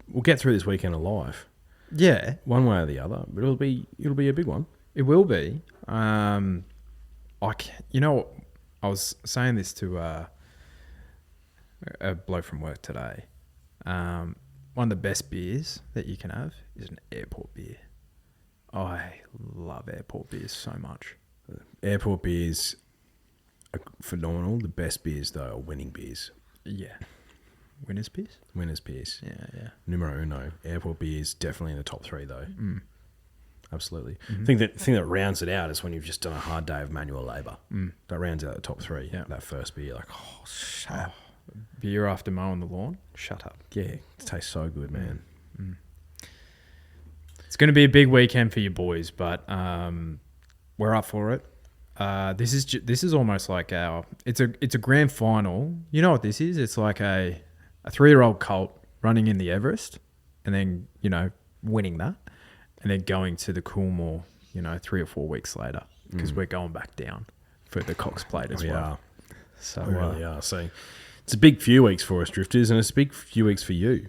we'll get through this weekend alive. Yeah, one way or the other, but it'll be a big one. It will be. I was saying this to a bloke from work today. One of the best beers that you can have is an airport beer. I love airport beers so much. Airport beers are phenomenal. The best beers, though, are winning beers. Yeah. Winners beers? Winners beers. Yeah. Numero uno. Airport beers, definitely in the top 3, though. Absolutely. The thing that rounds it out is when you've just done a hard day of manual labour. That rounds out the top 3. Yeah. That first beer, like, oh, shut up. Beer after mowing the lawn? Shut up. Yeah, it tastes so good, man. It's going to be a big weekend for you boys, but we're up for it. This is almost like it's a grand final. You know what this is? It's like a 3-year-old colt running in the Everest, and then winning that, and then going to the Coolmore 3 or 4 weeks later, because we're going back down for the Cox Plate as well. So we really are. So it's a big few weeks for us drifters, and it's a big few weeks for you.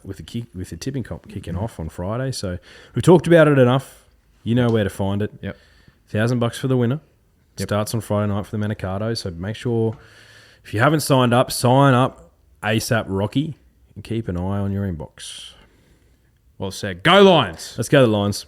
With the tipping comp kicking off on Friday. So we've talked about it enough. You know where to find it. Yep. $1,000 for the winner. Yep. Starts on Friday night for the Manikato. So make sure, if you haven't signed up, sign up ASAP Rocky and keep an eye on your inbox. Well said. Go Lions! Let's go the Lions.